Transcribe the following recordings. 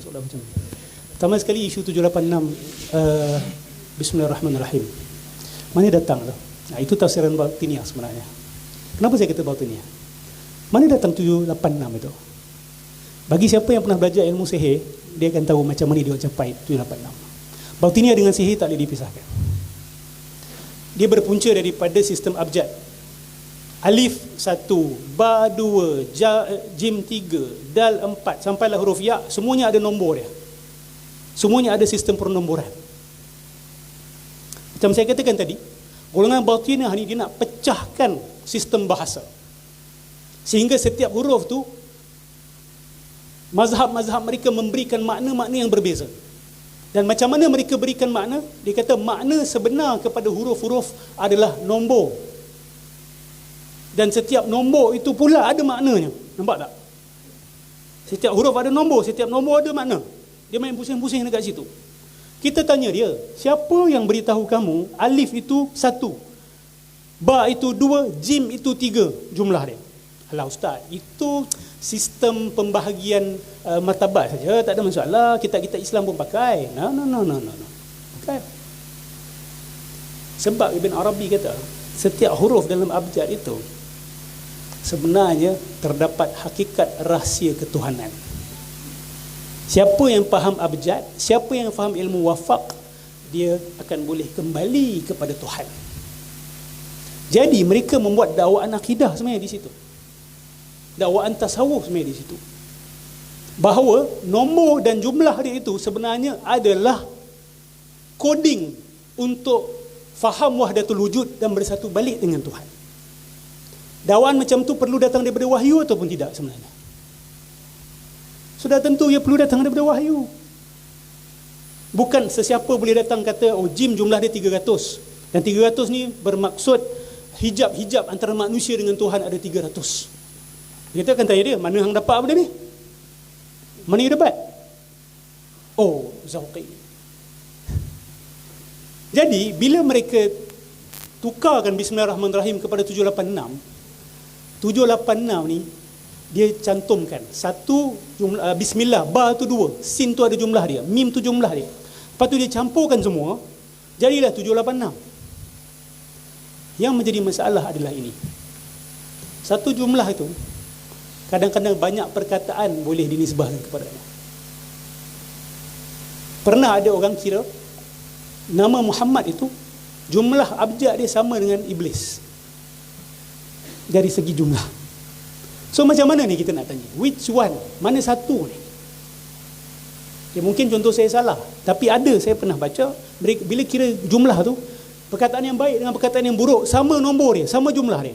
soalan macam ni. Pertama sekali isu 786 Bismillahirrahmanirrahim. Mana datang tu? Itu tafsiran Batiniyah sebenarnya. Kenapa saya kata Batiniyah? Mana datang 786 itu? Bagi siapa yang pernah belajar ilmu sihir, dia akan tahu macam mana dia capai 786. Batiniyah dengan sihir tak boleh dipisahkan. Dia berpunca daripada sistem abjad. Alif 1, ba 2, jim 3, dal 4 sampailah huruf ya, semuanya ada nombor dia. Semuanya ada sistem pernomboran. Macam saya katakan tadi, golongan Batiniyah ni dia nak pecahkan sistem bahasa. Sehingga setiap huruf tu mazhab-mazhab mereka memberikan makna-makna yang berbeza. Dan macam mana mereka berikan makna? Dia kata makna sebenar kepada huruf-huruf adalah nombor. Dan setiap nombor itu pula ada maknanya. Nampak tak? Setiap huruf ada nombor, setiap nombor ada makna. Dia main pusing-pusing dekat situ. Kita tanya dia, siapa yang beritahu kamu alif itu 1, ba itu 2, jim itu 3 jumlah dia? Alah ustaz, itu sistem pembahagian martabat saja, tak ada masalah. Kita Islam pun pakai. No. Pakai. Sebab Ibn Arabi kata, setiap huruf dalam abjad itu sebenarnya terdapat hakikat rahsia ketuhanan. Siapa yang faham abjad, siapa yang faham ilmu wafaq, dia akan boleh kembali kepada Tuhan. Jadi mereka membuat dakwaan akidah sebenarnya di situ. Dakwaan tasawuf sebenarnya di situ. Bahawa nombor dan jumlah dia itu sebenarnya adalah coding untuk faham wahdatul wujud dan bersatu balik dengan Tuhan. Dakwaan macam tu perlu datang daripada wahyu ataupun tidak sebenarnya? Sudah tentu ia perlu datang daripada wahyu. Bukan sesiapa boleh datang kata, oh jim jumlah dia 300. Dan 300 ni bermaksud hijab-hijab antara manusia dengan Tuhan ada 300. Kita akan tanya dia, mana hang dapat benda ni? Mana you dapat? Oh, Zauqi. Jadi, bila mereka tukarkan Bismillahirrahmanirrahim kepada 786, 786 ni, dia cantumkan satu jumlah, bismillah, ba tu 2, sin tu ada jumlah dia, mim tu jumlah dia. Lepas tu dia campurkan semua, jadilah 786. Yang menjadi masalah adalah ini. Satu jumlah itu kadang-kadang banyak perkataan boleh dinisbahkan kepadanya. Pernah ada orang kira nama Muhammad itu jumlah abjad dia sama dengan iblis dari segi jumlah. So macam mana ni kita nak tanya? Which one? Mana satu ni? Ya, mungkin contoh saya salah, tapi ada saya pernah baca, bila kira jumlah tu, perkataan yang baik dengan perkataan yang buruk sama nombor dia, sama jumlah dia.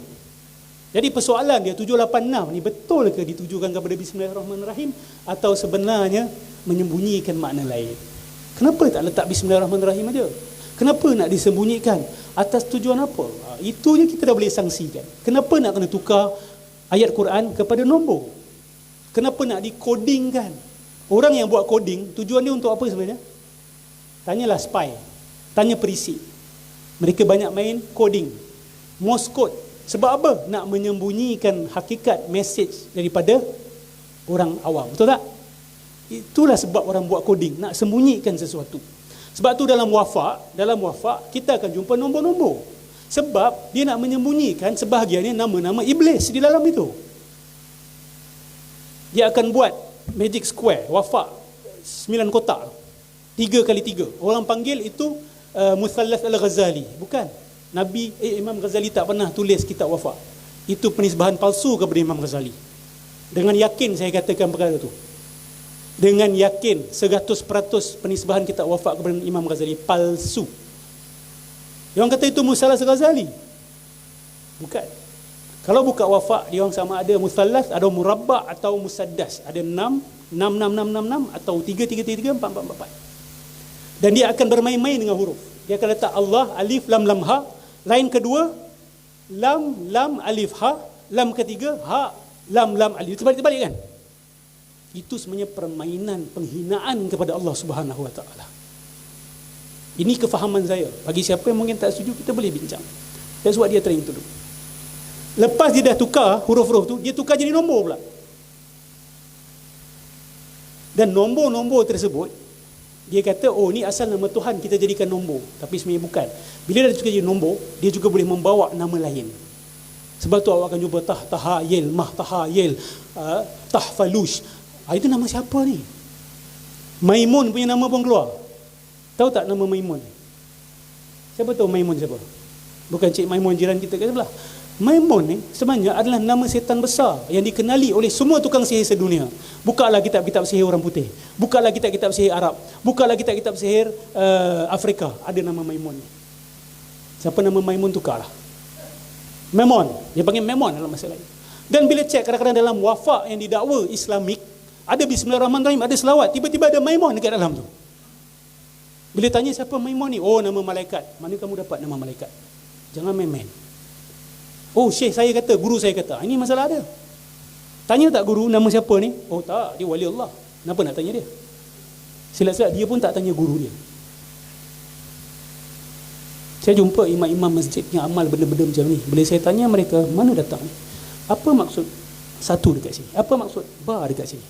Jadi persoalan dia 786 ni betul ke ditujukan kepada Bismillahirrahmanirrahim atau sebenarnya menyembunyikan makna lain? Kenapa tak letak Bismillahirrahmanirrahim aja? Kenapa nak disembunyikan? Atas tujuan apa? Itu je kita dah boleh sangsikan. Kenapa nak kena tukar ayat Quran kepada nombor? Kenapa nak dikodingkan? Orang yang buat coding, tujuan dia untuk apa sebenarnya? Tanyalah spy, tanya perisik. Mereka banyak main coding, Morse code. Sebab apa? Nak menyembunyikan hakikat message daripada orang awam. Betul tak? Itulah sebab orang buat coding, nak sembunyikan sesuatu. Sebab tu dalam wafak kita akan jumpa nombor-nombor. Sebab dia nak menyembunyikan sebahagiannya nama-nama iblis di dalam itu. Dia akan buat magic square, wafak 9 kotak, 3 kali 3. Orang panggil itu Musallas al-Ghazali. Bukan. Imam Ghazali tak pernah tulis kitab wafak. Itu penisbahan palsu kepada Imam Ghazali. Dengan yakin saya katakan perkara itu. Dengan yakin 100% penisbahan kitab wafak kepada Imam Ghazali palsu. Dia orang kata itu Musallas Ghazali. Bukan. Kalau buka wafak, dia orang sama ada musallas, ada murabba' atau musaddas. Ada 6, 6, 6, 6, 6, 6 atau 3, 3, 3, 3, 4, 4, 4, 4. Dan dia akan bermain-main dengan huruf. Dia akan letak Allah, alif, lam, lam, ha. Lain kedua, lam, lam, alif, ha. Lam ketiga, ha, lam, lam, alif. Terbalik-terbalik kan? Itu sebenarnya permainan, penghinaan kepada Allah Subhanahu Wa Taala. Ini kefahaman saya. Bagi siapa yang mungkin tak setuju, kita boleh bincang. That's what dia trying to do. Lepas dia dah tukar huruf-huruf tu, dia tukar jadi nombor pula. Dan nombor-nombor tersebut, dia kata, oh ni asal nama Tuhan kita jadikan nombor. Tapi sebenarnya bukan. Bila dia juga jadi nombor, dia juga boleh membawa nama lain. Sebab tu awak akan jumpa Tahayel, Mahtahayel, Tahfalush. Itu nama siapa ni? Maimun punya nama pun keluar. Tahu tak nama Maimun? Siapa tahu Maimun siapa? Bukan Cik Maimun jiran kita kat sebelah. Maimun ni sebenarnya adalah nama setan besar yang dikenali oleh semua tukang sihir sedunia. Bukalah kitab-kitab sihir orang putih. Bukalah kitab-kitab sihir Arab. Bukalah kitab-kitab sihir Afrika. Ada nama Maimun ni. Siapa nama Maimun, tukarlah. Memon. Dia panggil Memon dalam masa lain. Dan bila cek kadang-kadang dalam wafak yang didakwa Islamik, ada Bismillahirrahmanirrahim, ada selawat, tiba-tiba ada Maimun dekat dalam tu. Bila tanya siapa Maimun ni, oh nama malaikat. Mana kamu dapat nama malaikat? Jangan main-main. Oh syekh saya kata, guru saya kata. Ini masalah ada. Tanya tak guru nama siapa ni? Oh tak, dia wali Allah. Kenapa nak tanya dia? Silat-silat dia pun tak tanya guru dia. Saya jumpa imam-imam masjid yang amal benda-benda macam ni. Bila saya tanya mereka, mana datang ni? Apa maksud satu dekat sini? Apa maksud ba dekat sini?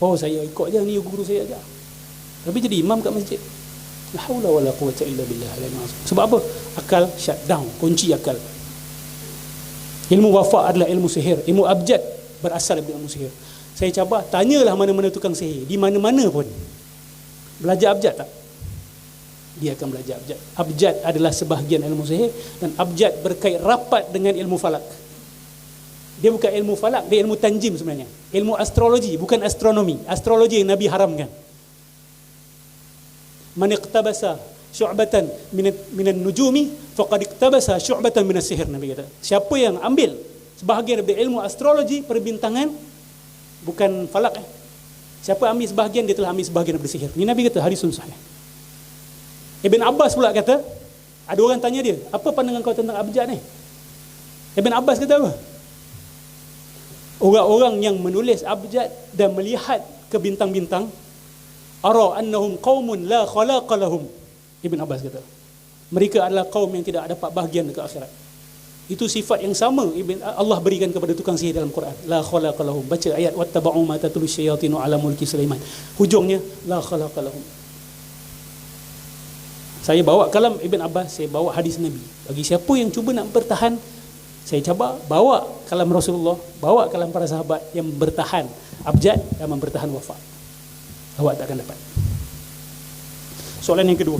Oh saya ikut je, ni guru saya ajar. Tapi jadi imam kat masjid. La haula wala quwwata illa billah. Sebab apa? Akal shut down, kunci akal. Ilmu wafak adalah ilmu sihir. Ilmu abjad berasal dari ilmu sihir. Saya cabar, tanyalah mana-mana tukang sihir, di mana-mana pun. Belajar abjad tak? Dia akan belajar abjad. Abjad adalah sebahagian ilmu sihir, dan abjad berkait rapat dengan ilmu falak. Dia bukan ilmu falak, dia ilmu tanjim sebenarnya. Ilmu astrologi, bukan astronomi. Astrologi yang Nabi haramkan. Man iqtabasa syu'batan minan nujumi faqad iqtabasa syu'batan minas sihir, Nabi kata. Siapa yang ambil sebahagian dari ilmu astrologi, perbintangan, bukan falak. Siapa ambil sebahagian, dia telah ambil sebahagian dari sihir. Ini Nabi kata, hadisun sahih. Ibn Abbas pula kata, ada orang tanya dia, apa pandangan kau tentang abjad ni? Ibn Abbas kata apa? Orang-orang yang menulis abjad dan melihat ke bintang-bintang, ara annahum qaumun la khalaqa lahum. Ibn Abbas kata, mereka adalah kaum yang tidak dapat bahagian dekat akhirat. Itu sifat yang sama Allah berikan kepada tukang sihir dalam Quran. La khalaqa lahum. Baca ayat wattaba'u ma tatlu syayatinu ala mulki Sulaiman. Hujungnya la khalaqa lahum. Saya bawa kalam Ibn Abbas, saya bawa hadis Nabi. Bagi siapa yang cuba nak bertahan, saya cabar bawa kalam Rasulullah, bawa kalam para sahabat yang bertahan abjad dan bertahan wafat. Awak tak akan dapat. Soalan yang kedua,